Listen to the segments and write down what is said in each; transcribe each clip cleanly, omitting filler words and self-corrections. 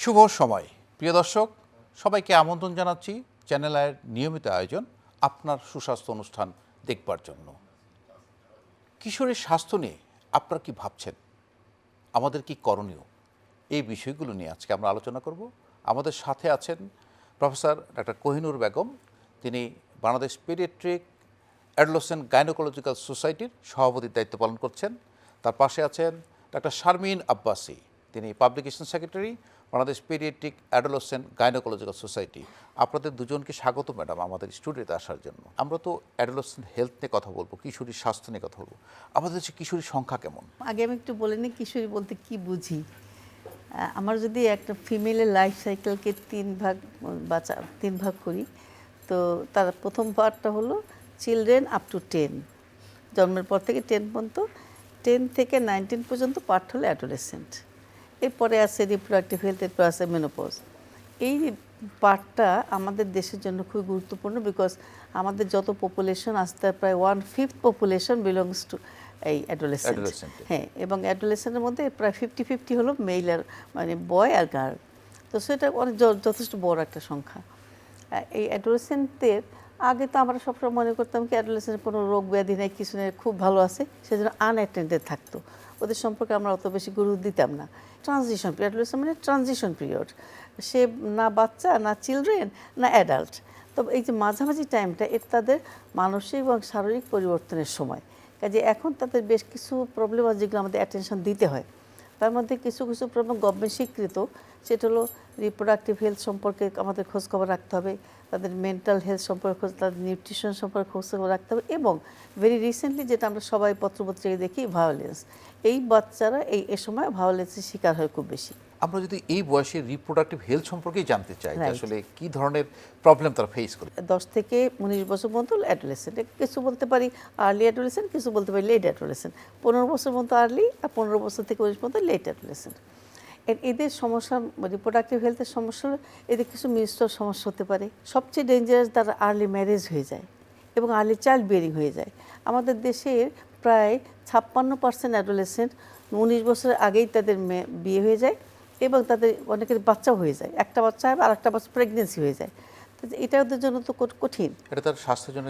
শুভ সময় প্রিয় দর্শক, সবাইকে আমন্ত্রণ জানাচ্ছি চ্যানেল আয়ের নিয়মিত আয়োজন আপনার সুস্বাস্থ্য অনুষ্ঠান দেখবার জন্য। কিশোরের স্বাস্থ্য নিয়ে আপনারা কি ভাবছেন, আমাদের কি করণীয়, এই বিষয়গুলো নিয়ে আজকে আমরা আলোচনা করব। আমাদের সাথে আছেন প্রফেসর ডক্টর কোহিনুর বেগম, তিনি বাংলাদেশ পেডিয়াট্রিক অ্যাডোলেসেন্ট গাইনোকোলজিক্যাল সোসাইটির সভাপতির দায়িত্ব পালন করছেন। তার পাশে আছেন ডক্টর শারমিন আব্বাসি, তিনি publication secretary, Bangladesh paediatric adolescent gynaecological society. আপনাদের দুজনকে স্বাগত ম্যাডাম আমাদের স্টুডিওতে আসার জন্য। আমরা তো অ্যাডোলেসেন্ট হেলথ নিয়ে কথা বলবো, কিশোরীর স্বাস্থ্য নিয়ে কথা বলবো। আমাদের দেশে কিশোরীর সংখ্যা কেমন? আগে আমি একটু বলে নিই কিশোরী বলতে কি বুঝি। আমার যদি একটা ফিমেলের লাইফ সাইকেলকে তিন ভাগ করি, তো তার প্রথম পার্টটা হলো চিলড্রেন আপ টু 10, জন্মের পর থেকে 10 পর্যন্ত, 10 থেকে 19 পর্যন্ত পার্ট হলো অ্যাডোলেসেন্ট। এরপরে আছে রিপ্রোডাক্টিভ হেলথ, এরপর আছে মেনোপজ। এই পার্টটা আমাদের দেশের জন্য খুব গুরুত্বপূর্ণ, বিকজ আমাদের যত পপুলেশন আসতে প্রায় 1/5 পপুলেশন বিলংস টু এই অ্যাডোলেসেন্ট। হ্যাঁ, এবং অ্যাডোলেসেন্টের মধ্যে প্রায় 50-50 হলো মেল আর মানে বয় আর গার্ল। তো সেটা অনেক যথেষ্ট বড় একটা সংখ্যা। এই অ্যাডোলেসেন্টদের আগে তো আমরা সবসময় মনে করতাম কি অ্যাডোলেসেন্টের কোনো রোগ ব্যাধি নেই, কিছু নেই, খুব ভালো আছে, সেজন্য আনঅ্যাটেন্ডেড থাকতো, ওদের সম্পর্কে আমরা অত বেশি গুরুত্ব দিতাম না। ট্রানজিশন পিরিয়ড, অ্যাডোলেসেন্ট মানে ট্রানজিশন পিরিয়ড, সে না বাচ্চা না চিলড্রেন না অ্যাডাল্ট। তবে এই যে মাঝামাঝি টাইমটা, এটা তাদের মানসিক এবং শারীরিক পরিবর্তনের সময়। কাজে এখন তাদের বেশ কিছু প্রবলেম আছে যেগুলো আমাদের অ্যাটেনশন দিতে হয়। তার মধ্যে কিছু কিছু প্রবলেম গভর্নমেন্ট স্বীকৃত, সেটা হলো রিপ্রোডাক্টিভ হেলথ সম্পর্কে আমাদের খোঁজখবর রাখতে হবে, তাদের মেন্টাল হেলথ সম্পর্কে, তাদের নিউট্রিশন সম্পর্কে খোঁজখবর রাখতে হবে, এবং ভেরি রিসেন্টলি যেটা আমরা সবাই পত্রপত্রিকায় দেখি, ভায়োলেন্স। এই বাচ্চারা এ সময় ভায়োলেন্সের শিকার হয় খুব বেশি। আমরা যদি এই বয়সে রিপ্রোডাক্টিভ হেলথ সম্পর্কেই জানতে চাই, আসলে কি ধরনের প্রবলেম তারা ফেস করে। 10 থেকে 19 বছর পর্যন্ত অ্যাডোলেসেন্ট, কিছু বলতে পারি আর্লি অ্যাডোলেসেন্ট, কিছু বলতে পারি লেট অ্যাডোলেসেন্ট। 15 বছর পর্যন্ত আর্লি, আর 15 বছর থেকে 19 পর্যন্ত লেট অ্যাডোলেসেন্ট। এদের সমস্যা, রিপ্রোডাক্টিভ হেলথের সমস্যা, এদের কিছু মিশ্র সমস্যা হতে পারে। সবচেয়ে ডেঞ্জারাস, তারা আর্লি ম্যারেজ হয়ে যায় এবং আর্লি চাইল্ড বিয়ারিং হয়ে যায়। আমাদের দেশের প্রায় 56% অ্যাডোলেসেন্ট 19 বছরের আগেই তাদের বিয়ে হয়ে যায়, এবং তাদের অনেকের বাচ্চাও হয়ে যায়, একটা বাচ্চা হয় আর একটা বাচ্চা প্রেগনেন্সি হয়ে যায়। এটা ওদের জন্য তো কঠিন, এটা তার স্বাস্থ্যের জন্য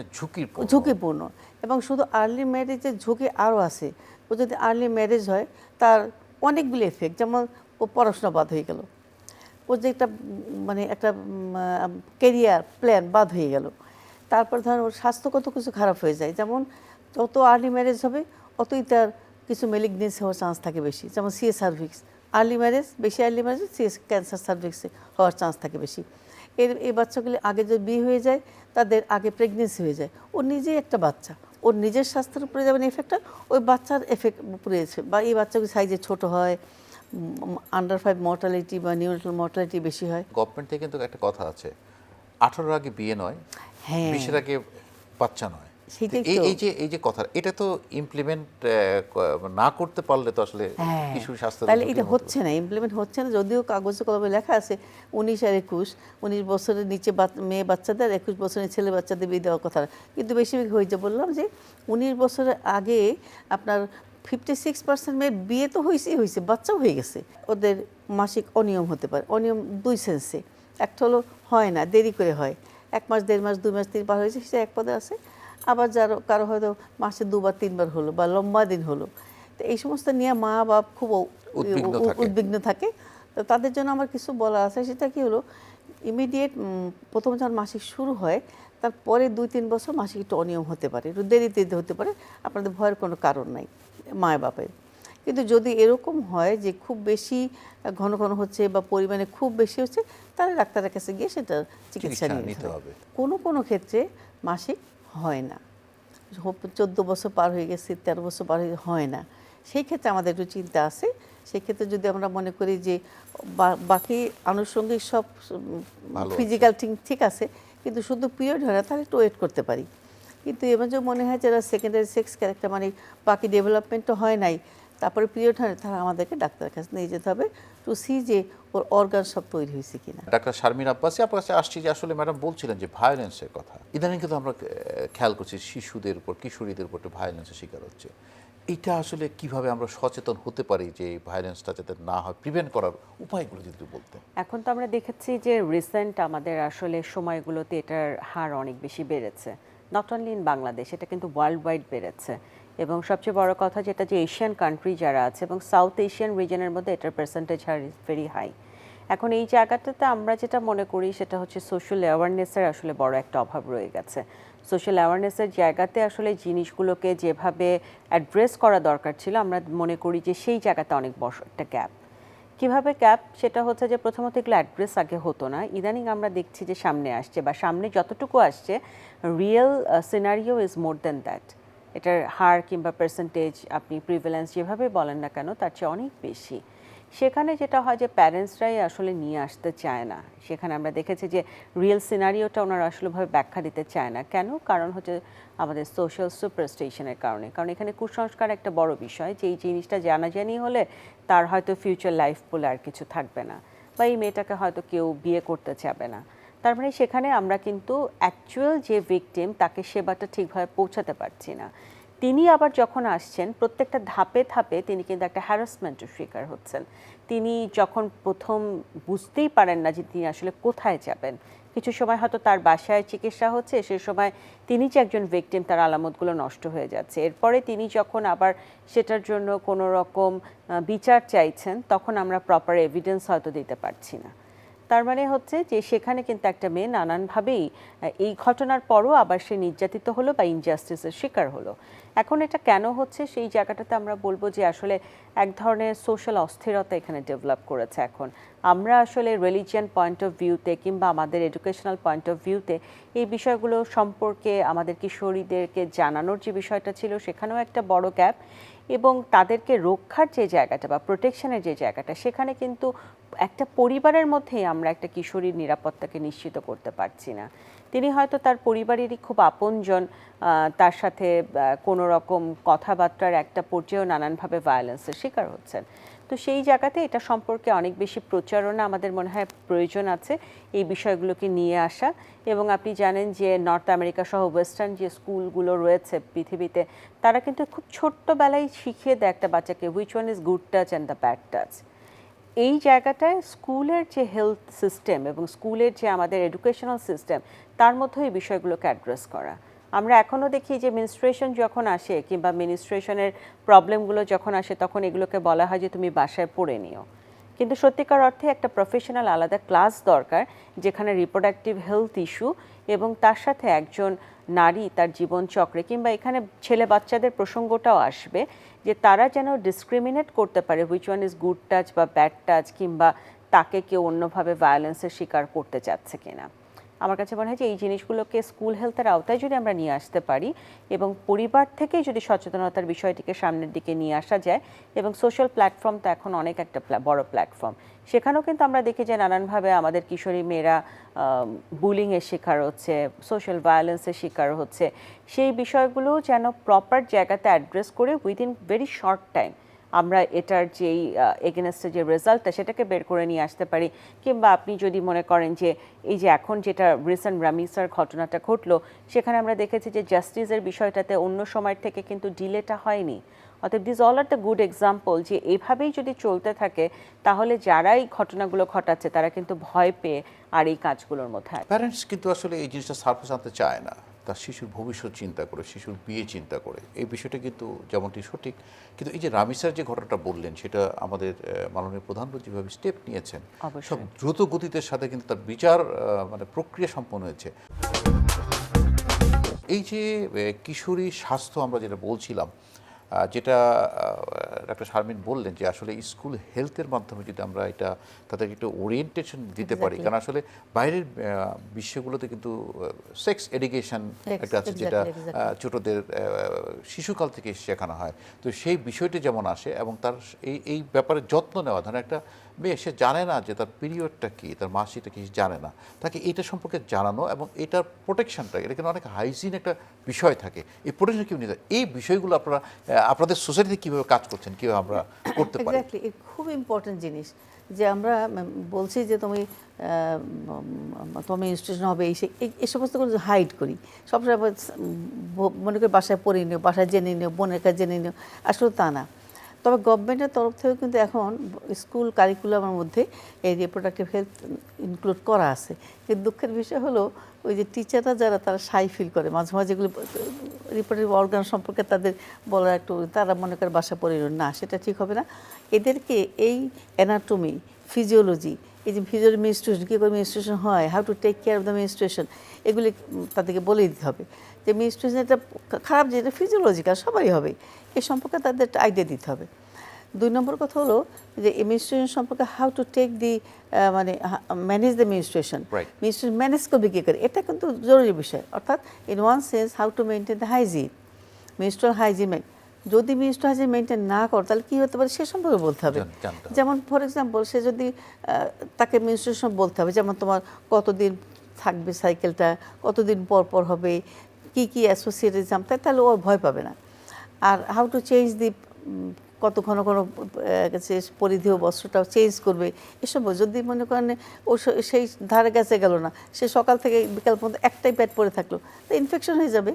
ঝুঁকিপূর্ণ। এবং শুধু আর্লি ম্যারেজের ঝুঁকি আরও আছে। ও যদি আর্লি ম্যারেজ হয়, তার অনেকগুলো এফেক্ট, যেমন ও পড়াশোনা বাদ হয়ে গেল, ওর যে একটা ক্যারিয়ার প্ল্যান বাদ হয়ে গেল। তারপর ধরেন ওর স্বাস্থ্যগত কিছু খারাপ হয়ে যায়, যেমন যত আর্লি ম্যারেজ হবে অতই তার কিছু মেলিগনেন্সি হওয়ার চান্স থাকে বেশি, যেমন সিএস সার্ভিক্স। আর্লি ম্যারেজ, বেশি আর্লি ম্যারেজ সিএস ক্যান্সার সার্ভিক্সে হওয়ার চান্স থাকে বেশি। এই বাচ্চাগুলি আগে যদি বিয়ে হয়ে যায়, তাদের আগে প্রেগনেন্সি হয়ে যায়, ওর নিজেই একটা বাচ্চা, ওর নিজের স্বাস্থ্যের উপরে যেমন এফেক্টটা, ওই বাচ্চার এফেক্ট পড়েছে, বা এই বাচ্চাগুলি সাইজে ছোট হয়, আন্ডার 5 মর্টালিটি বা নিউনেটাল মর্টালিটি বেশি হয়। গভর্নমেন্ট থেকে কিন্তু একটা কথা আছে, 18 আগে বিয়ে নয়, হ্যাঁ, 20 আগে বাচ্চা নয়। এই যে কথা, এটা তো ইমপ্লিমেন্ট না করতে পারলে তো আসলে শিশুর স্বাস্থ্য, তাহলে এটা হচ্ছে না, ইমপ্লিমেন্ট হচ্ছে না। যদিও কাগজে কলমে লেখা আছে 19 আর 21, 19 বছরের নিচে মেয়ে বাচ্চাদের, 21 বছরের ছেলে বাচ্চাদের বিয়ে দেওয়ার কথা, কিন্তু বেশিরভাগ হয়েছে। বললাম যে 19 বছরের আগে আপনার 56% মেয়ের বিয়ে তো হয়েছে, বাচ্চাও হয়ে গেছে। ওদের মাসিক অনিয়ম হতে পারে, অনিয়ম 2 সেন্সে। একটা হলো হয় না, দেরি করে হয়, 1 মাস, 1.5 মাস, 2 মাস, 3 বার হয়েছে, সেটা এক পদে আছে। আবার কারো হয়তো মাসে 2 বার 3 বার হলো, বা লম্বা দিন হলো। তো এই সমস্ত নিয়ে মা বাপ খুব উদ্বিগ্ন থাকে। তো তাদের জন্য আমার কিছু বলা আছে, সেটা কি হলো, ইমিডিয়েট প্রথম যখন মাসিক শুরু হয়, তারপরে 2-3 বছর মাসিক একটু অনিয়ম হতে পারে, একটু দেরিতে হতে পারে, আপনাদের ভয়ের কোনো কারণ নাই মা বাপের। কিন্তু যদি এরকম হয় যে খুব বেশি ঘন ঘন হচ্ছে বা পরিমাণে খুব বেশি হচ্ছে, তাহলে ডাক্তারের কাছে গিয়ে সেটা চিকিৎসা নিতে হবে। কোনো ক্ষেত্রে মাসিক হয় না, 14 বছর পার হয়ে গেছে, 13 বছর পার হয়ে হয় না, সেই ক্ষেত্রে আমাদের একটু চিন্তা আছে। সেই ক্ষেত্রে যদি আমরা মনে করি যে বাকি আনুষঙ্গিক সব ফিজিক্যাল ঠিক আছে, কিন্তু শুধু পিরিয়ড হয় না, তাহলে একটু ওয়েট করতে পারি। কিন্তু এবার যে মনে হয় যারা সেকেন্ডারি সেক্স ক্যারেক্টার, মানে বাকি ডেভেলপমেন্টও হয় নাই, তারপরে পিরিয়ড হয় না, তাহলে আমাদেরকে ডাক্তারের কাছে নিয়ে যেতে হবে, টু সি যে ওর অর্গান সব তৈরি হয়েছে কিনা। ডাক্তার শারমিন আব্বাসি, আপনার কাছে আসছি যে আসলে ম্যাডাম বলছিলেন যে ভায়োলেন্সের কথা, ইদানিং কিন্তু আমরা খেয়াল করছি শিশুদের উপর, কিশোরীদের উপর ভায়োলেন্সের শিকার হচ্ছে। এইটা আসলে কিভাবে আমরা সচেতন হতে পারি যে এই ভায়োলেন্সটা যাতে না হয়, প্রিভেন্ট করার উপায়গুলো যদি একটু বলতেন। এখন তো আমরা দেখেছি যে রিসেন্ট আমাদের আসলে সময়গুলোতে এটার হার অনেক বেশি বেড়েছে, নট অনলি ইন বাংলাদেশ, এটা কিন্তু ওয়ার্ল্ড ওয়াইড বেড়েছে। এবং সবচেয়ে বড় কথা যেটা যে এশিয়ান কান্ট্রি যারা আছে এবং সাউথ এশিয়ান রিজনের মধ্যে এটার পার্সেন্টেজ হার ইজ ভেরি হাই। এখন এই জায়গাটাতে আমরা যেটা মনে করি সেটা হচ্ছে সোশ্যাল অ্যাওয়ারনেসের আসলে বড় একটা অভাব রয়ে গেছে। সোশ্যাল অ্যাওয়ারনেসের জায়গাতে আসলে জিনিসগুলোকে যেভাবে অ্যাড্রেস করা দরকার ছিল, আমরা মনে করি যে সেই জায়গাতে অনেক বড় একটা গ্যাপ। কিভাবে গ্যাপ, সেটা হচ্ছে যে প্রথমত এগুলো অ্যাড্রেস আগে হতো না, ইদানিং আমরা দেখছি যে সামনে আসছে, বা সামনে যতটুকু আসছে real scenario is more than that. এটার হার কিংবা পার্সেন্টেজ, আপনি প্রিভ্যালেন্স যেভাবে বলেন না কেন, তার চেয়ে অনেক বেশি। সেখানে যেটা হয় যে প্যারেন্টসরাই আসলে নিয়ে আসতে চায় না। সেখানে আমরা দেখেছি যে রিয়েল সিনারিওটা ওনারা আসলেভাবে ব্যাখ্যা দিতে চায় না। কেন? কারণ হচ্ছে আমাদের সোশ্যাল সুপারস্টিশনের কারণে। কারণ এখানে কুসংস্কার একটা বড় বিষয়, যে এই জিনিসটা জানাজানি হলে তার হয়তো ফিউচার লাইফ বলে আর কিছু থাকবে না, বা এই মেয়েটাকে হয়তো কেউ বিয়ে করতে চাবে না। তার মানে সেখানে আমরা কিন্তু অ্যাকচুয়াল যে ভিকটিম তাকে সেবাটা ঠিকভাবে পৌঁছাতে পারছি না। তিনি আবার যখন আসছেন প্রত্যেকটা ধাপে ধাপে তিনি কিন্তু একটা হ্যারাসমেন্টের শিকার হচ্ছেন। তিনি যখন প্রথম বুঝতেই পারেন না যে তিনি আসলে কোথায় যাবেন, কিছু সময় হয়তো তার বাসায় চিকিৎসা হচ্ছে, সে সময় তিনি যে একজন ভিকটিম তার আলামতগুলো নষ্ট হয়ে যাচ্ছে। এরপরে তিনি যখন আবার সেটার জন্য কোনো রকম বিচার চাইছেন, তখন আমরা প্রপার এভিডেন্স হয়তো দিতে পারছি না। তার মানে হচ্ছে যে সেখানে কিন্তু একটা মেয়ে নানানভাবেই এই ঘটনার পরও আবার সে নির্যাতিত হলো বা ইনজাস্টিসের শিকার হলো। এখন এটা কেন হচ্ছে, সেই জায়গাটাতে আমরা বলবো যে আসলে এক ধরনের সোশ্যাল অস্থিরতা এখানে ডেভেলপ করেছে। এখন আমরা আসলে রিলিজিয়ান পয়েন্ট অফ ভিউতে কিংবা আমাদের এডুকেশনাল পয়েন্ট অফ ভিউতে এই বিষয়গুলো সম্পর্কে আমাদের কিশোরীদেরকে জানানোর যে বিষয়টা ছিল, সেখানেও একটা বড় গ্যাপ। এবং তাদেরকে রক্ষার যে জায়গাটা বা প্রোটেকশনের যে জায়গাটা, সেখানে কিন্তু একটা পরিবারের মধ্যেই আমরা একটা কিশোরীর নিরাপত্তাকে নিশ্চিত করতে পারছি না। তিনি হয়তো তার পরিবারেরই খুব আপনজন, তার সাথে কোনো রকম কথাবার্তার একটা পর্যায়েও নানানভাবে ভায়োলেন্সের শিকার হচ্ছেন। তো সেই জায়গাতে এটা সম্পর্কে অনেক বেশি প্রচারণা আমাদের মনে হয় প্রয়োজন আছে, এই বিষয়গুলোকে নিয়ে আসা। এবং আপনি জানেন যে নর্থ আমেরিকা সহ ওয়েস্টার্ন যে স্কুলগুলো রয়েছে পৃথিবীতে, তারা কিন্তু খুব ছোট্টবেলায় শিখিয়ে দেয় একটা বাচ্চাকে which one is good touch and the bad touch. এই জায়গাটায় স্কুলের যে হেলথ সিস্টেম এবং স্কুলের যে আমাদের এডুকেশনাল সিস্টেম, তার মধ্যে এই বিষয়গুলোকে অ্যাড্রেস করা। আমরা এখনও দেখি যে মিনস্ট্রেশন যখন আসে কিংবা মিনস্ট্রেশনের প্রবলেমগুলো যখন আসে, তখন এগুলোকে বলা হয় যে তুমি বাসায় পড়ে নিও। কিন্তু সত্যিকার অর্থে একটা প্রফেশনাল আলাদা ক্লাস দরকার, যেখানে রিপ্রোডাক্টিভ হেলথ ইস্যু এবং তার সাথে একজন নারী তার জীবনচক্রে কিংবা এখানে ছেলে বাচ্চাদের প্রসঙ্গটাও আসবে, যে তারা যেন ডিসক্রিমিনেট করতে পারে which one is good touch বা ব্যাড টাচ, কিংবা তাকে কেউ অন্যভাবে ভায়োলেন্সের শিকার করতে চাচ্ছে কিনা। আমার কাছে মনে হয় যে এই জিনিসগুলোকে স্কুল হেলথের আওতায় যদি আমরা নিয়ে আসতে পারি এবং পরিবার থেকেই যদি সচেতনতার বিষয়টিকে সামনের দিকে নিয়ে আসা যায়, এবং সোশ্যাল প্ল্যাটফর্ম তো এখন অনেক একটা বড় প্ল্যাটফর্ম, সেখানেও কিন্তু আমরা দেখি যে নানানভাবে আমাদের কিশোরী মেয়েরা বুলিংয়ের শিকার হচ্ছে, সোশ্যাল ভায়োলেন্সের শিকার হচ্ছে। সেই বিষয়গুলো যেন প্রপার জায়গাতে অ্যাড্রেস করে উইদিন ভেরি শর্ট টাইম আমরা এটার যেই এগেনস্টের যে রেজাল্টটা, সেটাকে বের করে নিয়ে আসতে পারি। কিংবা আপনি যদি মনে করেন যে এই যে এখন যেটা রিসেন্ট রামিসার ঘটনাটা ঘটলো, সেখানে আমরা দেখেছি যে জাস্টিসের বিষয়টাতে অন্য সময়ের থেকে কিন্তু ডিলেটা হয়নি। অর্থাৎ this all are the good example, যে এইভাবেই যদি চলতে থাকে তাহলে যারা এই ঘটনাগুলো ঘটাচ্ছে তারা কিন্তু ভয় পেয়ে আর এই কাজগুলোর মধ্যে আছে। প্যারেন্টস কিন্তু আসলে এই জিনিসটা সার্ফেস আনতে চায় না, তার শিশুর ভবিষ্যৎ চিন্তা করে, শিশুর বিয়ে চিন্তা করে। এই বিষয়টা কিন্তু যেমনটি সঠিক, কিন্তু এই যে রামিসার যে ঘটনাটা বললেন, সেটা আমাদের মাননীয় প্রধানমন্ত্রী যেভাবে স্টেপ নিয়েছেন, সব দ্রুত গতিতে সাথে কিন্তু তার বিচার মানে প্রক্রিয়া সম্পন্ন হয়েছে। এই যে কিশোরী স্বাস্থ্য আমরা যেটা বলছিলাম, যেটা ডাক্তার শারমিন বললেন যে আসলে স্কুল হেলথের মাধ্যমে যদি আমরা এটা তাদেরকে একটু ওরিয়েন্টেশন দিতে পারি, কারণ আসলে বাইরের বিশ্বগুলোতে কিন্তু সেক্স এডুকেশন একটা আছে, যেটা ছোটদের শিশুকাল থেকে শেখানো হয়। তো সেই বিষয়টি যেমন আসে এবং তার এই ব্যাপারে যত্ন নেওয়া, ধরেন একটা মেয়ে সে জানে না যে তার পিরিয়ডটা কী, তার মাসিকটা কী জানে না, তাকে এইটা সম্পর্কে জানানো এবং এটার প্রোটেকশনটা, এটা কিন্তু অনেক হাইজিন একটা বিষয় থাকে, এই প্রোটেকশন কীভাবে নিতে, এই বিষয়গুলো আপনারা আপনাদের সোসাইটিতে কীভাবে কাজ করছেন, কীভাবে কিভাবে আমরা করতে পারি? এক্স্যাক্টলি, খুব ইম্পর্টেন্ট জিনিস যে আমরা বলছি যে তুমি ইনস্টিটিউশন হবে এই সমস্ত কিছু হাইড করি সবসময় মনে করি বাসায় পড়ে নিও, বাসায় জেনে নিও, বোনের কাছে জেনে নিও, আসলে তা না। তবে গভর্নমেন্টের তরফ থেকেও কিন্তু এখন স্কুল কারিকুলামের মধ্যে এই রিপ্রোডাক্টিভ হেলথ ইনক্লুড করা আছে। কিন্তু দুঃখের বিষয় হলো ওই যে টিচাররা যারা তারা শাই ফিল করে মাঝে মাঝে এগুলো রিপ্রোডাক্টিভ অর্গান সম্পর্কে তাদের বলার একটু, তারা মনে করে বাসা পড়ে না, সেটা ঠিক হবে না। এদেরকে এই অ্যানাটমি, ফিজিওলজি, এই যে ফিজিওলজি মেনস্ট্রুয়েশন, কী করে মেনস্ট্রুয়েশন হয়, how to take care of the menstruation, এগুলি তাদেরকে বলে দিতে হবে যে মেনস্ট্রুয়েশন এটা খারাপ, যেটা ফিজিওলজিক্যাল সবারই হবে, এই সম্পর্কে তাদের একটা আইডিয়া দিতে হবে। 2 নম্বর কথা হলো যে মেনস্ট্রুয়েশন সম্পর্কে হাউ টু টেক দি মানে manage the menstruation, menstruation manage করবে কী করে, এটা কিন্তু জরুরি বিষয়। অর্থাৎ in one sense how to maintain the hygiene, menstrual hygiene. যদি মেনস্ট্রুয়াল হাইজিন মেনটেন না করে তাহলে কী হতে পারে সে সম্পর্কে বলতে হবে। যেমন ফর এক্সাম্পল সে যদি তাকে মেনস্ট্রুয়েশন বলতে হবে, যেমন তোমার কতদিন থাকবে সাইকেলটা, কতদিন পর পর হবে, কি কি অ্যাসোসিয়েটেড তাহলে ও ভয় পাবে না। আর হাউ টু চেঞ্জ দি, কত ঘন ঘন পরিধেয় বস্ত্রটাও চেঞ্জ করবে, এসব যদি মনে করেন ও সেই ধারে কাছে গেল না, সে সকাল থেকে বিকাল পর্যন্ত একটাই প্যাড পরে থাকলো, তো ইনফেকশন হয়ে যাবে।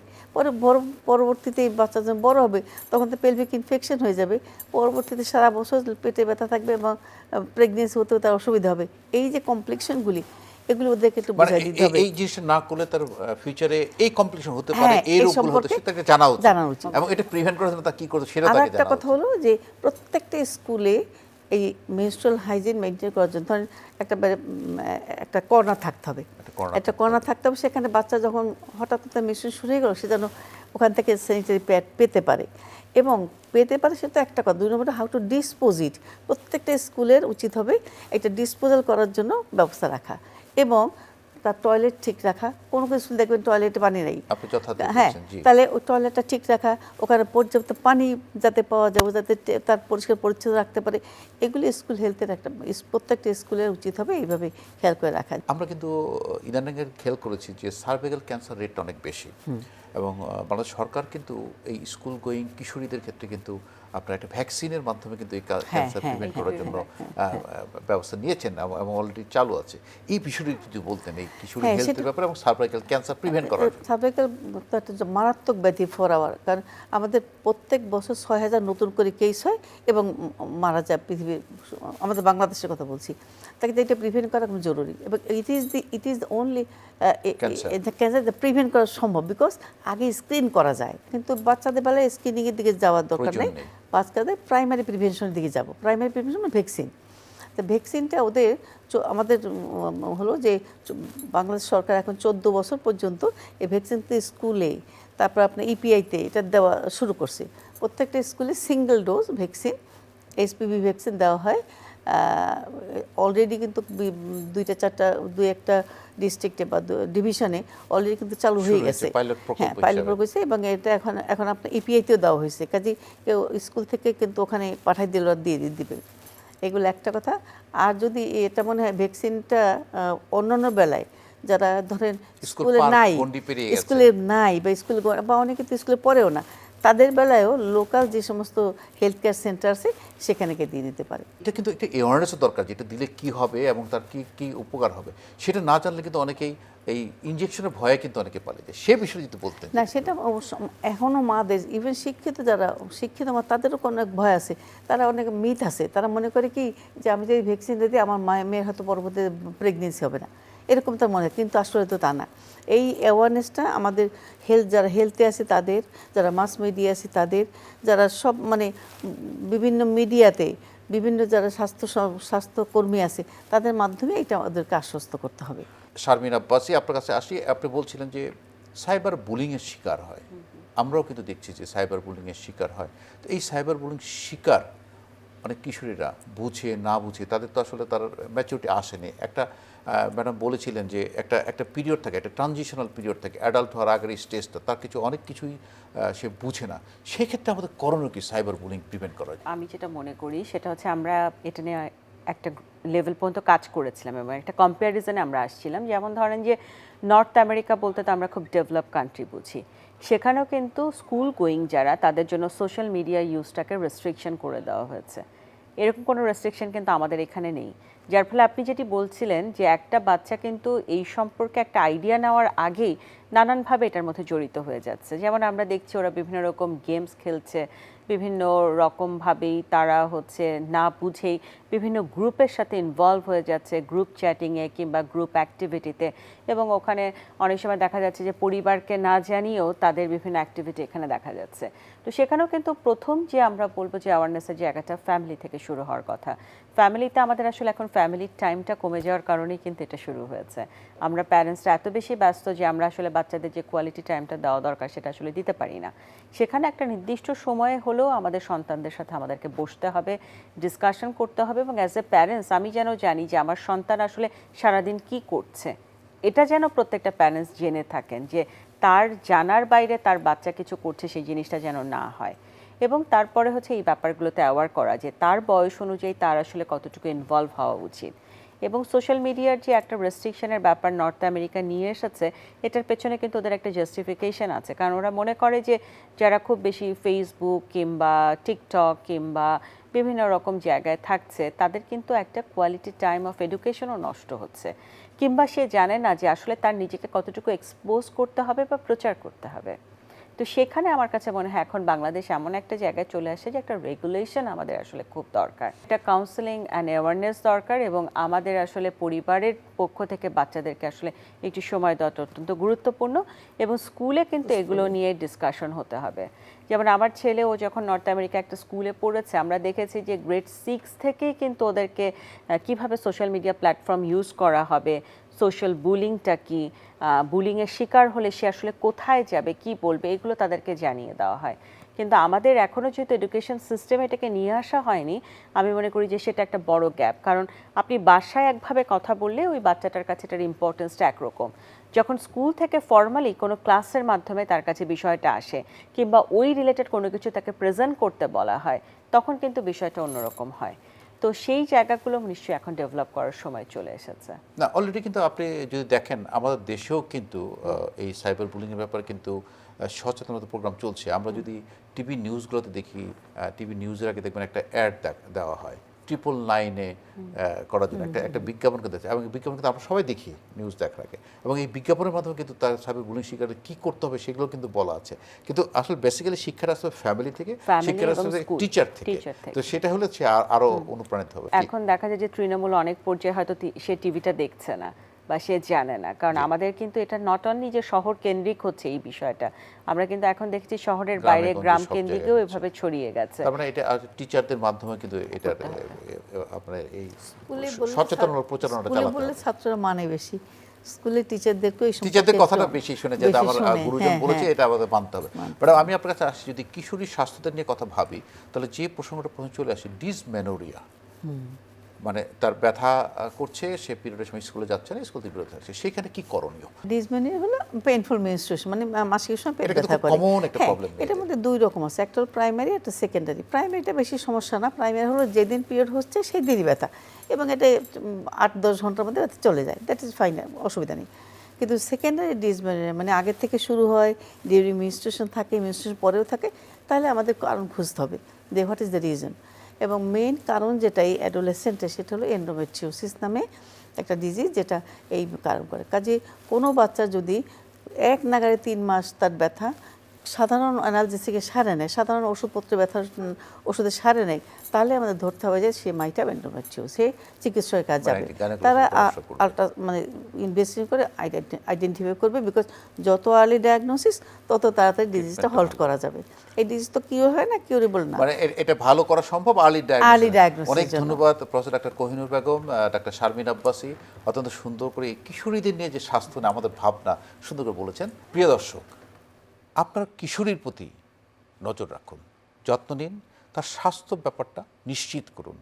পরবর্তীতে বাচ্চা যখন বড় হবে তখন তো পেলভিক ইনফেকশন হয়ে যাবে, পরবর্তীতে সারা বছর পেটে ব্যথা থাকবে এবং প্রেগনেন্সি হতেও তার অসুবিধা হবে। এই যে কমপ্লিকেশনগুলি, এগুলো ওদেরকে একটু বুঝিয়ে দিতে হবে। এই জিনিসটা না করলে তার ফিউচারে এই কমপ্লিকেশন হতে পারে, এই রোগগুলো হতে সেটাকে জানা উচিত এবং এটা প্রিভেন্ট করার জন্য তা কি করতে সেটা তাকে জানা উচিত। আরেকটা কথা হলো যে প্রত্যেকটা স্কুলে এই মেনস্ট্রুয়াল হাইজিন মেনটেন করার জন্য ধরেন একটা কর্নার থাকতে হবে, একটা কর্নার থাকতে হবে, সেখানে বাচ্চা যখন হঠাৎ মেনস্ট্রুয়েশন শুরু হয়ে গেল সে যেন ওখান থেকে স্যানিটারি প্যাড পেতে পারে, এবং পেতে পারে সেটা একটা কথা। 2 নম্বরে হাউ টু ডিসপোজ ইট, প্রত্যেকটা স্কুলের উচিত হবে একটা ডিসপোজাল করার জন্য ব্যবস্থা রাখা এবং তার টয়লেট ঠিক রাখা। কোনো কিছু দেখবেন টয়লেটে পানি নেই, হ্যাঁ, তাহলে ওই টয়লেটটা ঠিক রাখা, ওখানে পর্যাপ্ত পানি যাতে পাওয়া যাবে, যাতে তার পরিষ্কার পরিচ্ছন্ন রাখতে পারে, এগুলি স্কুল হেলথের একটা প্রত্যেকটা স্কুলের উচিত হবে এইভাবে খেয়াল করে রাখা। আমরা কিন্তু ইদানিং খেয়াল করেছি যে সার্ভাইকাল ক্যান্সার রেটটা অনেক বেশি এবং বাংলাদেশ সরকার কিন্তু এই স্কুল গোয়িং কিশোরীদের ক্ষেত্রে কিন্তু আপনার একটা ভ্যাকসিনের মাধ্যমে কিন্তু এই ক্যান্সার প্রিভেন্ট করার জন্য ব্যবস্থা নিয়েছেন এবং অলরেডি চালু আছে। এই বিষয়টি যদি বলতেন এই কিশোরী হেলথের ব্যাপারে এবং সার্ভাইকাল ক্যান্সার প্রিভেন্ট করার জন্য। সার্ভাইকাল একটা মারাত্মক ব্যাধি ফর আওয়ার, কারণ আমাদের প্রত্যেক বছর 6,000 নতুন করে কেস হয় এবং মারা যায় পৃথিবীর, আমাদের বাংলাদেশের কথা বলছি। তাকে এটা প্রিভেন্ট করা খুব জরুরি এবং it is only cancer prevent করা সম্ভব, বিকজ আগে স্ক্রিন করা যায়, কিন্তু বাচ্চাদের বেলায় স্ক্রিনিংয়ের দিকে যাওয়ার দরকার নেই, বাচ্চাদের প্রাইমারি প্রিভেনশনের দিকে যাব। প্রাইমারি প্রিভেনশন ভ্যাকসিন, তো ভ্যাকসিনটা ওদের আমাদের হলো যে বাংলাদেশ সরকার এখন 14 বছর পর্যন্ত এই ভ্যাকসিনতে স্কুলে, তারপর আপনার ইপিআইতে এটা দেওয়া শুরু করছে। প্রত্যেকটা স্কুলে single dose vaccine, HPV vaccine দেওয়া হয়। অলরেডি কিন্তু 2-1টা ডিস্ট্রিক্টে বা ডিভিশনে অলরেডি কিন্তু চালু হয়ে গেছে, হ্যাঁ, পাইলট প্রকল্প হয়েছে এবং এটা এখন আপনার ইপিআইতেও দেওয়া হয়েছে, কাজে কেউ স্কুল থেকে কিন্তু ওখানে পাঠাই দিলে দিয়ে দিবে। এগুলো একটা কথা। আর যদি এটা মনে হয় ভ্যাকসিনটা অন্যান্য বেলায় যারা ধরেন স্কুলে নাই বা স্কুলে বা অনেকে তো স্কুলে পড়েও না, তাদের বেলায়ও লোকাল যে সমস্ত হেলথ কেয়ার সেন্টার আছে সেখানে দিয়ে দিতে পারে। এটা কিন্তু একটা অ্যাওয়ারনেসও দরকার, যেটা দিলে কি হবে এবং তার কি কি উপকার হবে সেটা না জানলে কিন্তু অনেকেই এই ইনজেকশনের ভয়ে কিন্তু অনেকে পালিয়ে যায়। সে বিষয়ে যদি বলতেন। না, সেটা এখনও মাদের, ইভেন যারা শিক্ষিত মা, তাদেরও কোনো এক ভয় আছে, তারা অনেক মিথ আছে, তারা মনে করে কি যে আমি যদি ভ্যাকসিন দিই আমার মেয়ের হয়তো পরবর্তীতে প্রেগনেন্সি হবে না, এরকম তার মনে হয়, কিন্তু আসলে তো তা না। এই অ্যাওয়ারনেসটা আমাদের যারা হেলথে আছে তাদের, যারা মাস মিডিয়া আছে তাদের, যারা সব মানে বিভিন্ন মিডিয়াতে বিভিন্ন যারা স্বাস্থ্যকর্মী আছে তাদের মাধ্যমে এটা আমাদেরকে আশ্বস্ত করতে হবে। শারমিন আব্বাসী, আপনার কাছে আসি। আপনি বলছিলেন যে সাইবার বুলিংয়ের শিকার হয়, আমরাও কিন্তু দেখছি যে সাইবার বুলিংয়ের শিকার হয়। তো এই সাইবার বুলিং শিকার অনেক কিশোরীরা বুঝে না বুঝে, তাদের তো আসলে তার ম্যাচুরিটি আসেনি। একটা ম্যাডাম বলেছিলেন যে একটা পিরিয়ড থাকে, একটা ট্রানজিশনাল পিরিয়ড থাকে, অ্যাডাল্ট হওয়ার আগের এই স্টেজটা, তার অনেক কিছুই সে বুঝে না। সেক্ষেত্রে আমাদের করণীয় কি সাইবার বুলিং প্রিভেন্ট করার? আমি যেটা মনে করি সেটা হচ্ছে আমরা এটা নিয়ে একটা লেভেল পর্যন্ত কাজ করেছিলাম এবং একটা কম্প্যারিজনে আমরা আসছিলাম। যেমন ধরেন যে নর্থ আমেরিকা বলতে তো আমরা খুব ডেভেলপ কান্ট্রি বুঝি, সেখানেও কিন্তু স্কুল গোয়িং যারা তাদের জন্য সোশ্যাল মিডিয়া ইউজটাকে রেস্ট্রিকশন করে দেওয়া হয়েছে। এরকম কোনো রেস্ট্রিকশন কিন্তু আমাদের এখানে নেই, যার ফলে আপনি যেটি বলছিলেন যে একটা বাচ্চা কিন্তু এই সম্পর্কে একটা আইডিয়া নেওয়ার আগেই নানানভাবে এটার মধ্যে জড়িত হয়ে যাচ্ছে। যেমন আমরা দেখছি ওরা বিভিন্ন রকম গেমস খেলছে, বিভিন্ন রকমভাবেই তারা হচ্ছে না বুঝেই বিভিন্ন গ্রুপের সাথে ইনভলভ হয়ে যাচ্ছে, গ্রুপ চ্যাটিংয়ে কিংবা গ্রুপ অ্যাক্টিভিটিতে, এবং ওখানে অনেক সময় দেখা যাচ্ছে যে পরিবারকে না জানিয়েও তাদের বিভিন্ন অ্যাক্টিভিটি এখানে দেখা যাচ্ছে। তো সেখানেও কিন্তু প্রথম যে আমরা বলবো যে অ্যাওয়ারনেসের জায়গাটা ফ্যামিলি থেকে শুরু হওয়ার কথা। ফ্যামিলিতে আমাদের আসলে এখন ফ্যামিলির টাইমটা কমে যাওয়ার কারণেই কিন্তু এটা শুরু হয়েছে। আমরা প্যারেন্টসরা এত বেশি ব্যস্ত যে আমরা আসলে বাচ্চাদের যে কোয়ালিটি টাইমটা দেওয়া দরকার সেটা আসলে দিতে পারি না। সেখানে একটা নির্দিষ্ট সময়ে হলেও আমাদের সন্তানদের সাথে আমাদেরকে বসতে হবে, ডিসকাশন করতে হবে, এবং অ্যাজ এ প্যারেন্টস আমি যেন জানি যে আমার সন্তান আসলে সারাদিন কি করছে, এটা যেন প্রত্যেকটা প্যারেন্টস জেনে থাকেন, যে তার জানার বাইরে তার বাচ্চা কিছু করছে সেই জিনিসটা যেন না হয়। এবং তারপরে হচ্ছে এই ব্যাপারগুলোতে অ্যাওয়ার করা যে তার বয়স অনুযায়ী তার আসলে কতটুকু ইনভলভ হওয়া উচিত। এবং সোশ্যাল মিডিয়ার যে একটা রেস্ট্রিকশনের ব্যাপার নর্থ আমেরিকা নিয়ে এসেছে, এটার পেছনে কিন্তু ওদের একটা জাস্টিফিকেশন আছে, কারণ ওরা মনে করে যে যারা খুব বেশি ফেসবুক কিংবা টিকটক কিংবা বিভিন্ন রকম জায়গায় থাকছে তাদের কিন্তু একটা কোয়ালিটি টাইম অফ এডুকেশনও নষ্ট হচ্ছে, কিংবা সে জানে না যে আসলে তার নিজেকে কতটুকু এক্সপোজ করতে হবে বা প্রচার করতে হবে। তো সেখানে আমার কাছে মনে হয় এখন বাংলাদেশ এমন একটা জায়গায় চলে আসে যে একটা রেগুলেশন আমাদের আসলে খুব দরকার, একটা কাউন্সেলিং অ্যান্ড অ্যাওয়ারনেস দরকার, এবং আমাদের আসলে পরিবারের পক্ষ থেকে বাচ্চাদেরকে আসলে একটু সময় দেওয়াটা অত্যন্ত গুরুত্বপূর্ণ, এবং স্কুলে কিন্তু এগুলো নিয়ে ডিসকাশন হতে হবে। যেমন আমার ছেলে, ও যখন নর্থ আমেরিকা একটা স্কুলে পড়েছে, আমরা দেখেছি যে গ্রেড 6 থেকেই কিন্তু ওদেরকে কিভাবে সোশ্যাল মিডিয়া প্ল্যাটফর্ম ইউজ করা হবে, সোশ্যাল বুলিংটা কি, বুলিংয়ের শিকার হলে সে আসলে কোথায় যাবে, কি বলবে, এগুলো তাদেরকে জানিয়ে দেওয়া হয়। কিন্তু আমাদের এখনও যেহেতু এডুকেশন সিস্টেম এটাকে নিয়ে আসা হয়নি, আমি মনে করি যে সেটা একটা বড় গ্যাপ। কারণ আপনি বাসায় একভাবে কথা বললে ওই বাচ্চাটার কাছে এটার ইম্পর্টেন্সটা একরকম, যখন স্কুল থেকে ফর্মালি কোনো ক্লাসের মাধ্যমে তার কাছে বিষয়টা আসে কিংবা ওই রিলেটেড কোনো কিছু তাকে প্রেজেন্ট করতে বলা হয়, তখন কিন্তু বিষয়টা অন্যরকম হয়। তো সেই জায়গাগুলো নিশ্চয়ই এখন ডেভেলপ করার সময় চলে এসেছে। না, অলরেডি কিন্তু আপনি যদি দেখেন আমাদের দেশেও কিন্তু এই সাইবার বুলিংয়ের ব্যাপারে কিন্তু সচেতনতা প্রোগ্রাম চলছে। আমরা যদি টিভি নিউজগুলোতে দেখি, টিভি নিউজের আগে দেখবেন একটা অ্যাড দেওয়া হয় 999-এ করার জন্য একটা বিজ্ঞাপন কিন্তু আছে, এবং বিজ্ঞাপন কিন্তু আমরা সবাই দেখি নিউজ দেখার আগে, এবং এই বিজ্ঞাপনের মাধ্যমে কিন্তু তার সাইবার বুলিং শিকারে কী করতে হবে সেগুলো কিন্তু বলা আছে। কিন্তু আসলে বেসিক্যালি শিক্ষাটা আসবে ফ্যামিলি থেকে, শিক্ষাটা আসবে টিচার থেকে। তো সেটা হলে সে আরও অনুপ্রাণিত হবে। এখন দেখা যায় যে তৃণমূল অনেক পর্যায়ে হয়তো সে টিভিটা দেখছে না বা সে জানে না, কারণ আমাদের কিন্তু এটা নট অনলি যে শহর কেন্দ্রিক হচ্ছে এই বিষয়টা, আমরা কিন্তু এখন দেখছি শহরের বাইরে গ্রাম কেন্দ্রিকেও এভাবে ছড়িয়ে গেছে। তার মানে এটা টিচারদের মাধ্যমে কিন্তু এটার আপনার এই সচেতনতা প্রচারণাটা চালাতে হবে। বললে ছাত্ররা মানে বেশি, স্কুলে টিচারদেরকেও এই টিচারদের কথাটা বেশি শুনে, যেটা আমার গুরুজন বলেছে এটা আমাদের মানতে হবে। বাট আমি আপনার কাছে আসি, যদি কিশোরী স্বাস্থ্যদের নিয়ে কথা ভাবি, তাহলে যে প্রসঙ্গটা প্রথমে চলে আসে ডিসমেনোরিয়া, মানে তার ব্যথা করছে, সে পিরিয়ডের সময় স্কুলে যাচ্ছে না, স্কুল থেকে বিরত থাকছে, সেখানে কি করণীয়? ডিসমেনোরিয়া হলো পেইনফুল মেনস্ট্রুয়েশন, মানে মাসিকের সময় পেট ব্যথা করে। কমন একটা প্রবলেম। এটার মধ্যে দুই রকম আছে, একটা হলো প্রাইমারি, একটা সেকেন্ডারি। প্রাইমারিটা বেশি সমস্যা না, প্রাইমারি হলো যেদিন পিরিয়ড হচ্ছে সেই দিনই ব্যথা, এবং এটা 8-10 ঘন্টার মধ্যে ব্যথা চলে যায়, দ্যাট ইজ ফাইন, অসুবিধা নেই। কিন্তু সেকেন্ডারি ডিসমেনোরিয়া মানে আগের থেকে শুরু হয়, ডিউরিং মেনস্ট্রুয়েশন থাকে, মেনস্ট্রুয়েশন পরেও থাকে, তাহলে আমাদের কারণ খুঁজতে হবে যে হোয়াট ইজ দ্য রিজন। এবং মেইন কারণ যেটা এই অ্যাডোলেসেন্টে, সেটা হলো এন্ডোমেট্রিওসিস নামে একটা ডিজিজ, যেটা এই কারণ করে। কাজে কোনো বাচ্চা যদি এক নাগাড়ে 3 মাস তার ব্যথা সাধারণ অ্যানালজেসিকে সারে নেয়, সাধারণ ওষুধপত্র ব্যথার ওষুধে সারে নেয়, তাহলে আমাদের ধরতে হবে যে সে মাইটা এন্ডোমেট্রিওসিস, সে চিকিৎসকের কাছে যাবে। তারা মানে ইনভেস্টিগেশন করে আইডেন্টিফাই করবে, বিকজ যত আর্লি ডায়াগনোসিস তত তাড়াতাড়ি ডিজিজটা হল্ট করা যাবে। এই ডিজিজ তো কিউর হয় না, কিউরেবল না, মানে এটা ভালো করা সম্ভব আর্লি ডায়াগনোসিস। অনেক ধন্যবাদ professor doctor Kohinoor Begum, doctor Sharmin Abbasi, অত্যন্ত সুন্দর করে এই কিশোরীদের নিয়ে যে স্বাস্থ্য নিয়ে আমাদের ভাবনা সুন্দর করে বলেছেন। প্রিয় দর্শক, আপনার কিশোরীর প্রতি নজর রাখুন, যত্ন নিন, তার স্বাস্থ্য ব্যাপারটা নিশ্চিত করুন,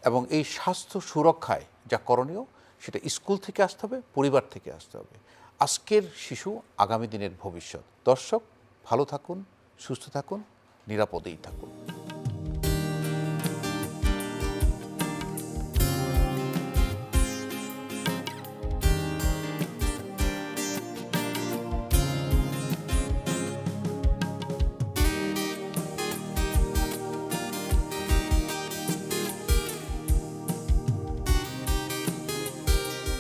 এবং এই স্বাস্থ্য সুরক্ষায় যা করণীয় সেটা স্কুল থেকে আসতে হবে, পরিবার থেকে আসতে হবে। আজকের শিশু আগামী দিনের ভবিষ্যৎ। দর্শক, ভালো থাকুন, সুস্থ থাকুন, নিরাপদেই থাকুন।